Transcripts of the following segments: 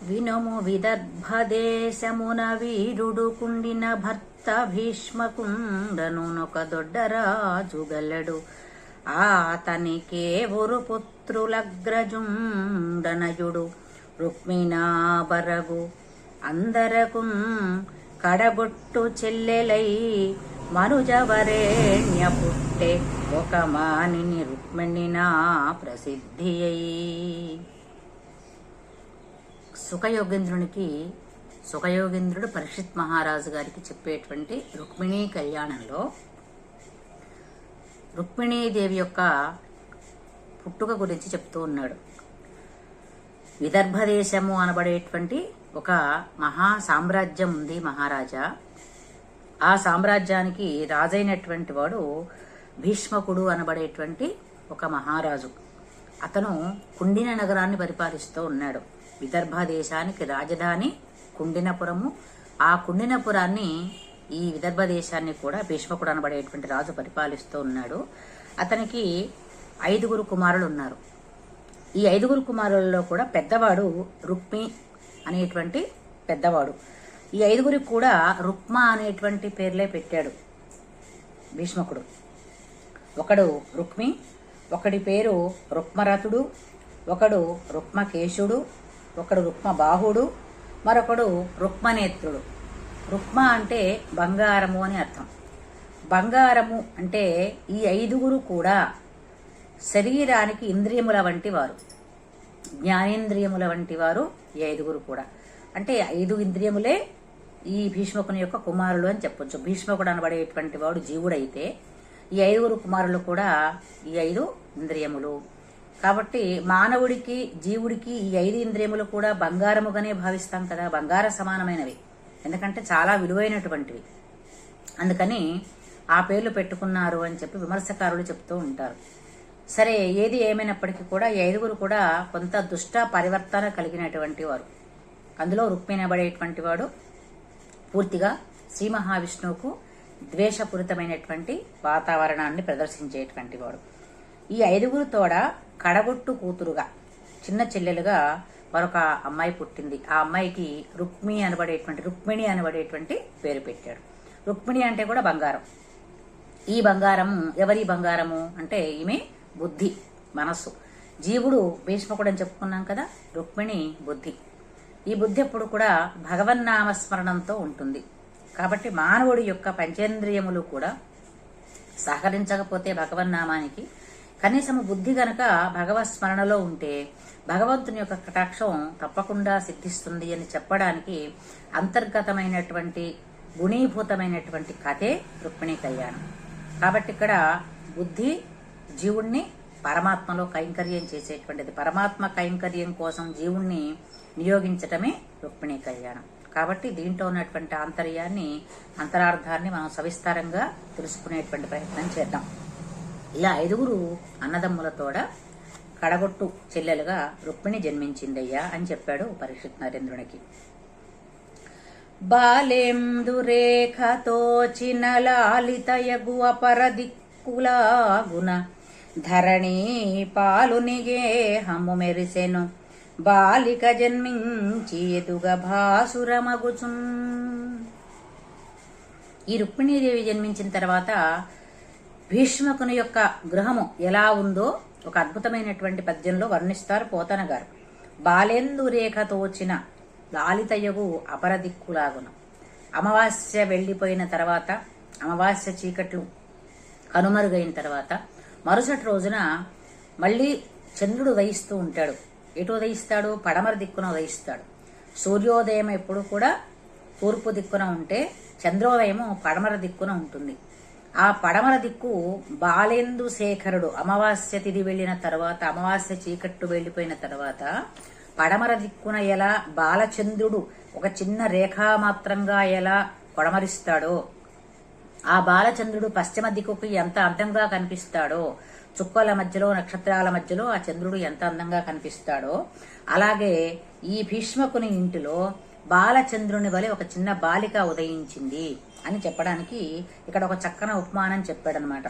వినుము విదర్భదేశమున వీరుడు కుండిన భర్త భీష్మకుండనునొక దొడ్డరాజు గల్లడు. ఆతనికేవురు పుత్రులగ్రజుండనయుడు రుక్మిణాబరగు అందరకున్ కడగొట్టు చెల్లెలై మనుజవరేణ్య పుట్టె ఒక మానిని రుక్మిణినా ప్రసిద్ధి అయి. సుఖయోగేంద్రుడు పరీక్షిత్ మహారాజు గారికి చెప్పేటువంటి రుక్మిణీ కళ్యాణంలో రుక్మిణీదేవి యొక్క పుట్టుక గురించి చెప్తూ ఉన్నాడు. విదర్భదేశము అనబడేటువంటి ఒక మహా సామ్రాజ్యం ఉంది మహారాజా. ఆ సామ్రాజ్యానికి రాజైనటువంటి వాడు భీష్మకుడు అనబడేటువంటి ఒక మహారాజు. అతను కుండిన నగరాన్ని పరిపాలిస్తూ ఉన్నాడు. విదర్భ దేశానికి రాజధాని కుండినపురము. ఆ కుండినపురాన్ని, ఈ విదర్భ దేశాన్ని కూడా భీష్మకుడు అనబడేటువంటి రాజు పరిపాలిస్తూ ఉన్నాడు. అతనికి 5 కుమారులు ఉన్నారు. ఈ 5 కుమారులలో కూడా పెద్దవాడు రుక్మి అనేటువంటి పెద్దవాడు. ఈ 5 కూడా రుక్మ అనేటువంటి పేర్లే పెట్టాడు భీష్మకుడు. ఒకడు రుక్మి, ఒకడి పేరు రుక్మరథుడు, ఒకడు రుక్మకేశుడు, ఒకడు రుక్మబాహుడు, మరొకడు రుక్మనేత్రుడు. రుక్మ అంటే బంగారము అని అర్థం. బంగారము అంటే ఈ 5 కూడా శరీరానికి ఇంద్రియముల వంటి వారు, జ్ఞానేంద్రియముల వంటి వారు ఈ 5 కూడా. అంటే 5 ఇంద్రియములే ఈ భీష్మకుని యొక్క కుమారులు అని చెప్పొచ్చు. భీష్మకుడు అనబడేటువంటి వాడు జీవుడైతే ఈ 5 కుమారులు కూడా ఈ 5 ఇంద్రియములు. కాబట్టి మానవుడికి, జీవుడికి ఈ 5 ఇంద్రియములు కూడా బంగారముగానే భావిస్తాం కదా, బంగార సమానమైనవి. ఎందుకంటే చాలా విలువైనటువంటివి. అందుకని ఆ పేర్లు పెట్టుకున్నారు అని చెప్పి విమర్శకారులు చెప్తూ ఉంటారు. సరే, ఏది ఏమైనప్పటికీ కూడా ఈ 5 కూడా కొంత దుష్ట పరివర్తన కలిగినటువంటి వారు. అందులో రుక్మిణి అనబడేటువంటి వాడు పూర్తిగా శ్రీ మహావిష్ణువుకు ద్వేషపూరితమైనటువంటి వాతావరణాన్ని ప్రదర్శించేటువంటి వాడు. ఈ 5 తోడ కడగొట్టు కూతురుగా, చిన్న చెల్లెలుగా మరొక అమ్మాయి పుట్టింది. ఆ అమ్మాయికి రుక్మిణి అనబడేటువంటి పేరు పెట్టాడు. రుక్మిణి అంటే కూడా బంగారం. ఈ బంగారము ఎవరి బంగారము అంటే ఈమె బుద్ధి, మనస్సు. జీవుడు భీష్మకుడు అని చెప్పుకున్నాం కదా, రుక్మిణి బుద్ధి. ఈ బుద్ధి ఎప్పుడు కూడా భగవన్నామస్మరణంతో ఉంటుంది. కాబట్టి మానవుడి యొక్క పంచేంద్రియములు కూడా సహకరించకపోతే భగవన్నామానికి, కనీసము బుద్ధి గనక భగవత్ స్మరణలో ఉంటే భగవంతుని యొక్క కటాక్షం తప్పకుండా సిద్ధిస్తుంది అని చెప్పడానికి అంతర్గతమైనటువంటి గుణీభూతమైనటువంటి కథే రుక్మిణీ కళ్యాణం. కాబట్టి ఇక్కడ బుద్ధి జీవుణ్ణి పరమాత్మలో కైంకర్యం చేసేటువంటిది. పరమాత్మ కైంకర్యం కోసం జీవుణ్ణి నియోగించటమే రుక్మిణీ కళ్యాణం. కాబట్టి దీంట్లో ఉన్నటువంటి అంతరార్థాన్ని మనం సవిస్తారంగా తెలుసుకునేటువంటి ప్రయత్నం చేద్దాం. ఇలా 5 అన్నదమ్ములతోడ కడగొట్టు చెల్లెలుగా రుక్మిణి జన్మించిందయ్యా అని చెప్పాడు పరీక్షిత్ నరేంద్రునికి. బాలేందురేఖతోచిన లాలితయగు అపరదిక్కులాగున ధరణి పాలునిగే హమ్ము మెరిసెను బాలిక జన్మించి ఎదుగ భాసురమగుచున్. ఈ రుక్మిణీదేవి జన్మించిన తర్వాత భీష్మకుని యొక్క గృహము ఎలా ఉందో ఒక అద్భుతమైనటువంటి పద్యంలో వర్ణిస్తారు పోతన గారు. బాలేందు రేఖతోచిన లాలితయగు అపరదిక్కులాగున. అమావాస్య వెళ్లిపోయిన తర్వాత, అమావాస్య చీకట్లు కనుమరుగైన తర్వాత మరుసటి రోజున మళ్లీ చంద్రుడు ఉదయిస్తూ ఉంటాడు. ఎటు ఉదయిస్తాడు? పడమర దిక్కున ఉదయిస్తాడు. సూర్యోదయం ఎప్పుడు కూడా తూర్పు దిక్కున ఉంటే చంద్రోదయము పడమర దిక్కున ఉంటుంది. ఆ పడమర దిక్కు బాలేందు శేఖరుడు అమావాస్య తిథి వెళ్లిన తర్వాత, అమావాస్య చీకట్టు వెళ్లిపోయిన తర్వాత పడమర దిక్కున ఎలా బాలచంద్రుడు ఒక చిన్న రేఖామాత్రంగా ఎలా కొడమరిస్తాడో, ఆ బాలచంద్రుడు పశ్చిమ దిక్కుకు ఎంత అందంగా కనిపిస్తాడో, చుక్కల మధ్యలో నక్షత్రాల మధ్యలో ఆ చంద్రుడు ఎంత అందంగా కనిపిస్తాడో, అలాగే ఈ భీష్మకుని ఇంటిలో బాలచంద్రుని వలె ఒక చిన్న బాలిక ఉదయించింది అని చెప్పడానికి ఇక్కడ ఒక చక్కన ఉపమానం చెప్పాడనమాట.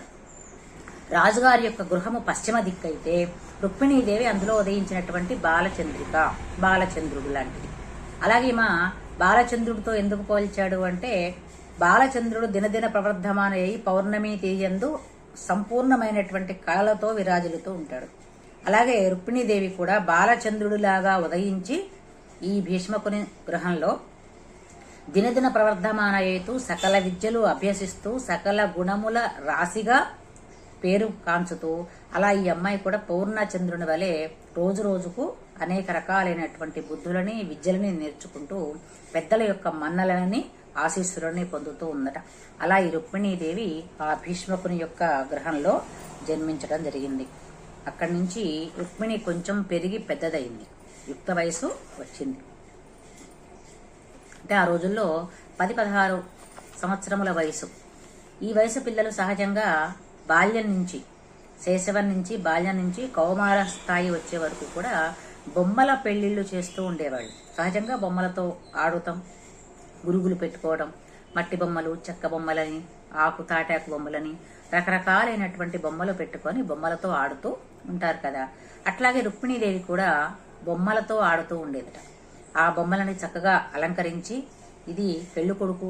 రాజుగారి యొక్క గృహము పశ్చిమ దిక్కైతే రుక్మిణీదేవి అందులో ఉదయించినటువంటి బాలచంద్రుడు లాంటిది. అలాగే మా బాలచంద్రుడితో ఎందుకు పోల్చాడు అంటే, బాలచంద్రుడు దినదిన ప్రవర్ధమానయ్యి పౌర్ణమి తీయందు సంపూర్ణమైనటువంటి కళలతో విరాజిల్లుతూ ఉంటాడు. అలాగే రుక్మిణీదేవి కూడా బాలచంద్రుడిలాగా ఉదయించి ఈ భీష్మకుని గృహంలో దినదిన ప్రవర్ధమానయ్యేతూ సకల విద్యలు అభ్యసిస్తూ సకల గుణముల రాశిగా పేరు కాంచుతూ, అలా ఈ అమ్మాయి కూడా పూర్ణచంద్రుని వలె రోజు రోజుకు అనేక రకాలైనటువంటి బుద్ధులని విద్యలని నేర్చుకుంటూ పెద్దల యొక్క మన్నలని ఆశీస్సులని పొందుతూ ఉందట. అలా ఈ రుక్మిణీదేవి ఆ భీష్మకుని యొక్క గృహంలో జన్మించడం జరిగింది. అక్కడి నుంచి రుక్మిణి కొంచెం పెరిగి పెద్దదైంది, యుక్త వయసు వచ్చింది. అంటే ఆ రోజుల్లో 10-16 సంవత్సరముల వయసు. ఈ వయసు పిల్లలు సహజంగా బాల్యం నుంచి, శైశవం నుంచి బాల్యం నుంచి కౌమార స్థాయి వచ్చే వరకు కూడా బొమ్మల పెళ్లిళ్ళు చేస్తూ ఉండేవాళ్ళు. సహజంగా బొమ్మలతో ఆడుతాం, గురుగులు పెట్టుకోవడం, మట్టి బొమ్మలు, చెక్క బొమ్మలని, ఆకు తాటాకు బొమ్మలని, రకరకాలైనటువంటి బొమ్మలు పెట్టుకొని బొమ్మలతో ఆడుతూ ఉంటారు కదా. అట్లాగే రుక్మిణీదేవి కూడా బొమ్మలతో ఆడుతూ ఉండేదట. ఆ బొమ్మలని చక్కగా అలంకరించి, ఇది పెళ్లి కొడుకు